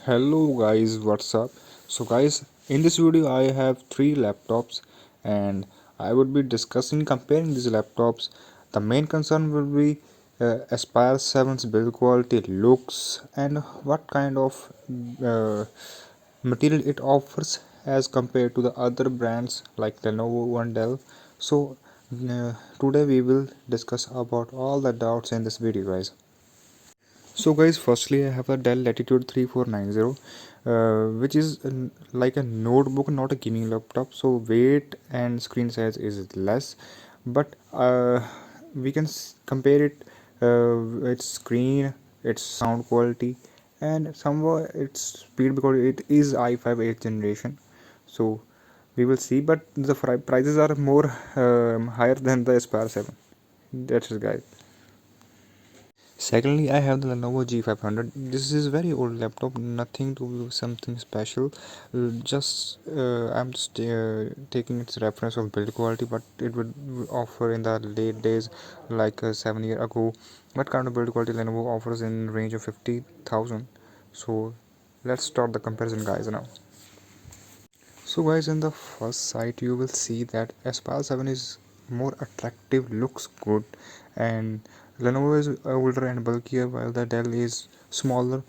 Hello guys, what's up? So guys, in this video I have three laptops and I would be discussing comparing these laptops. The main concern will be Aspire 7's build quality, looks, and what kind of uh, material it offers as compared to the other brands like Lenovo and Dell. So today we will discuss about all the doubts in this video guys. So guys, firstly I have a Dell Latitude 3490, which is like a notebook, not a gaming laptop. So weight and screen size is less, but we can compare it, its screen, its sound quality, and somewhat its speed because it is i5 8th generation. So we will see, but the prices are more higher than the Aspire 7. That's it guys. Secondly, I have the Lenovo G500. This is very old laptop, nothing to do something special. I'm just taking its reference of build quality, but it would offer in the late days, like 7 years ago. What kind of build quality Lenovo offers in range of 50,000? So let's start the comparison, guys. Now. So guys, in the first sight you will see that Aspire 7 is more attractive, looks good, and Lenovo is older and bulkier while the Dell is smaller,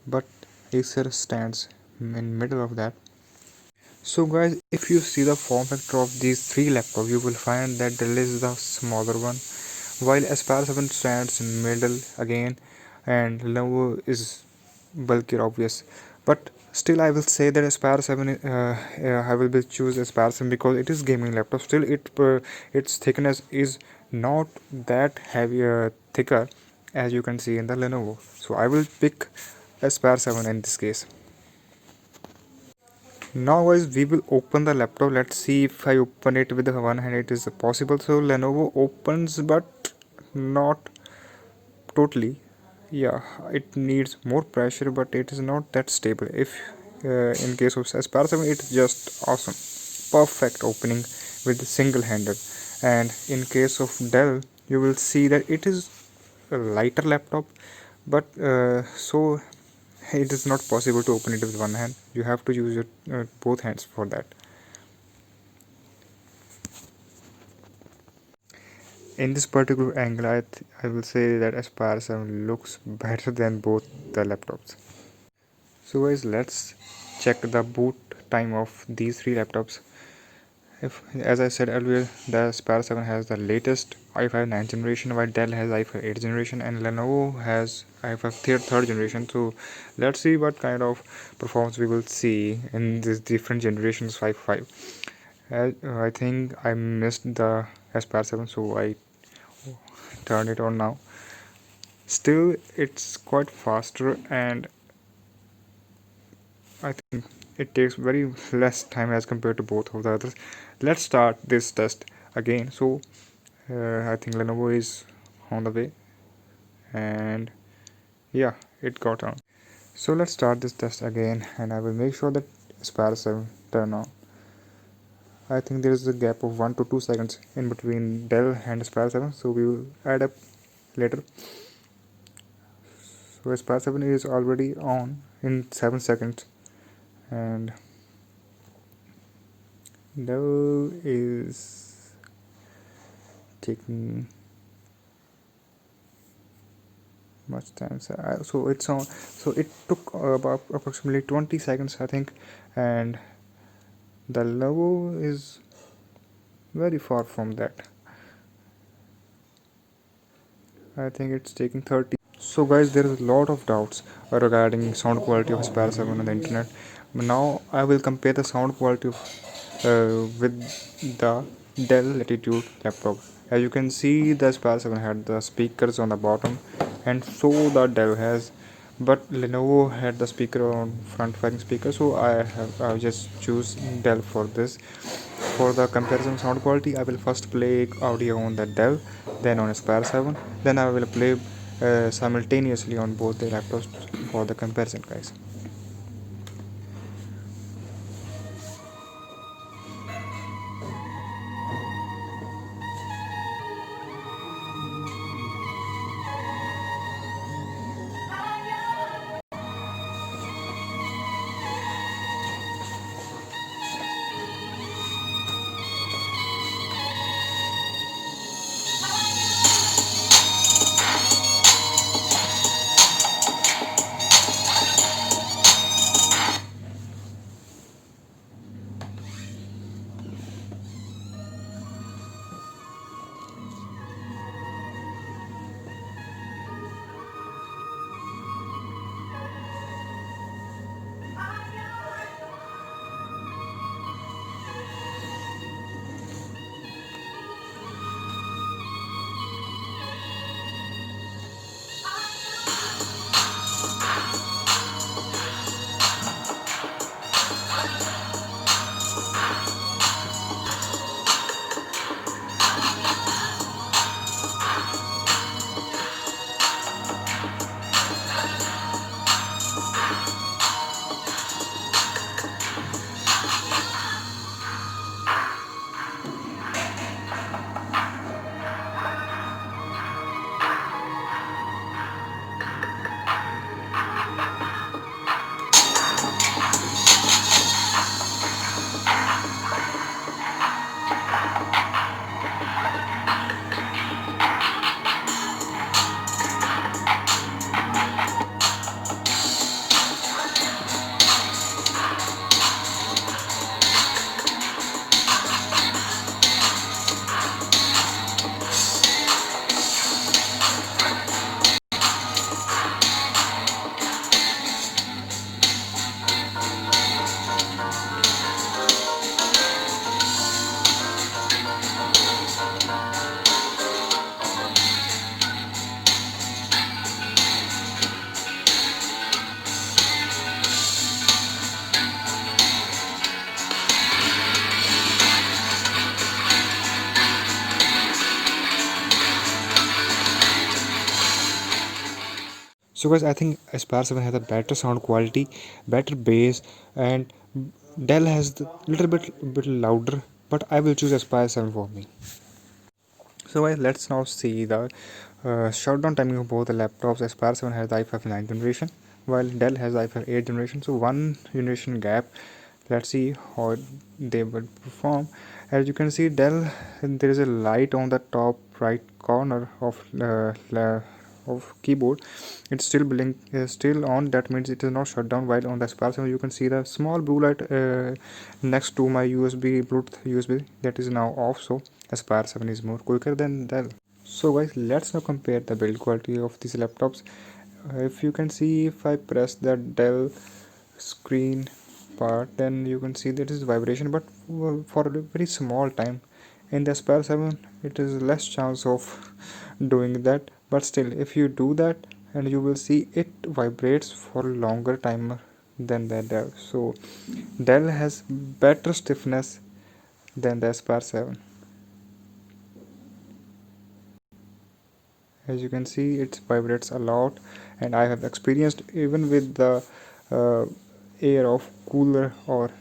but Acer stands in middle of that. So guys, if you see the form factor of these three laptops, you will find that Dell is the smaller one, while Aspire 7 stands in middle again, and Lenovo is bulkier, obvious. But still I will say that Aspire 7 I will be choose Aspire 7 because it is gaming laptop. Still its thickness is not that heavy, thicker as you can see in the Lenovo. So I will pick Aspire 7 in this case. Now guys, we will open the laptop. Let's see if I open it with the one hand it is possible. So Lenovo opens but not totally. Yeah, it needs more pressure, but it is not that stable. If in case of Aspire 7, it's just awesome, perfect opening with single-handed. And in case of Dell, you will see that it is a lighter laptop, but so it is not possible to open it with one hand. You have to use your both hands for that. In this particular angle, I will say that Aspire 7 looks better than both the laptops. So guys, let's check the boot time of these three laptops. If, as I said earlier, the Aspire 7 has the latest i5 9th generation, while Dell has i5 8th generation, and Lenovo has i5 3rd generation. So let's see what kind of performance we will see in these different generations 5. I think I missed the Aspire 7, so I turned it on now. Still, it's quite faster, and I think it takes very less time as compared to both of the others. Let's start this test again. So I think Lenovo is on the way, and yeah, it got on. So let's start this test again, and I will make sure that Aspire 7 turn on. I think there is a gap of 1 to 2 seconds in between Dell and Aspire 7, so we will add up later. So Aspire 7 is already on in 7 seconds, and Dell is taking much time. So it's on. So it took about approximately 20 seconds, I think, and the Lenovo is very far from that. I think it's taking 30. So guys, there is a lot of doubts regarding sound quality of Aspire 7 on the internet. Now I will compare the sound quality of, with the Dell Latitude laptop. As you can see, the Aspire 7 had the speakers on the bottom, and so the Dell has. But Lenovo had the speaker on front firing speaker, so I just choose Dell for this. For the comparison sound quality, I will first play audio on the Dell, then on Aspire 7, then I will play simultaneously on both the laptops for the comparison, guys. So guys, I think Aspire 7 has a better sound quality, better bass, and Dell has the little bit louder, but I will choose Aspire 7 for me. So guys, let's now see the shutdown timing of both the laptops. Aspire 7 has the i5 9th generation, while Dell has the i5 8th generation. So one generation gap. Let's see how they will perform. As you can see, Dell, there is a light on the top right corner of keyboard. It's still blink, still on. That means it is not shut down. While on the Aspire 7, you can see the small blue light next to my USB Bluetooth USB, that is now off. So Aspire 7 is more quicker than Dell. So guys, let's now compare the build quality of these laptops. If you can see, if I press the Dell screen part, then you can see that is vibration, but for a very small time. In the Aspire 7 it is less chance of doing that, but still if you do that, and you will see it vibrates for longer time than the Dell. So Dell has better stiffness than the Aspire 7. As you can see, it vibrates a lot, and I have experienced even with the uh, air of cooler or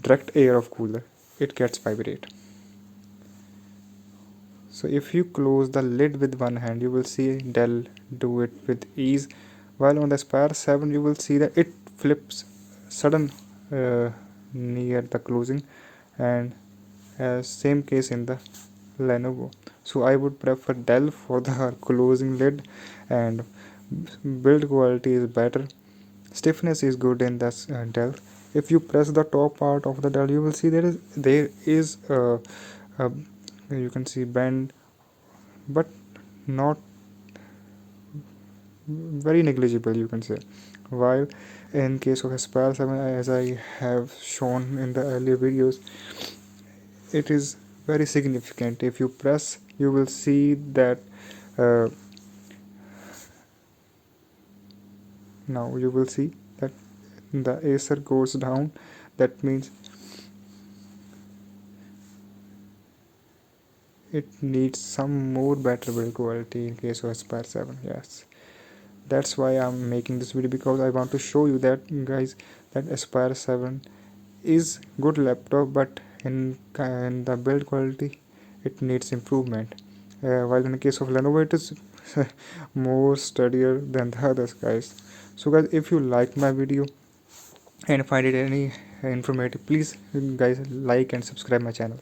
direct air of cooler, it gets vibrate. So if you close the lid with one hand, you will see Dell do it with ease, while on the Aspire 7 you will see that it flips sudden near the closing, and same case in the Lenovo. So I would prefer Dell for the closing lid, and build quality is better. Stiffness is good in the Dell. If you press the top part of the Dell, you will see there is a, you can see bend, but not very negligible, you can say. While in case of Aspire 7, as I have shown in the earlier videos, it is very significant. If you press, you will see that uh, now you will see that the Acer goes down. That means it needs some more better build quality in case of Aspire 7. Yes, that's why I'm making this video, because I want to show you that, guys, that Aspire 7 is good laptop, but in the build quality it needs improvement. While in the case of Lenovo, it is more sturdier than the others, guys. So guys, if you like my video and find it any informative, please guys like and subscribe my channel.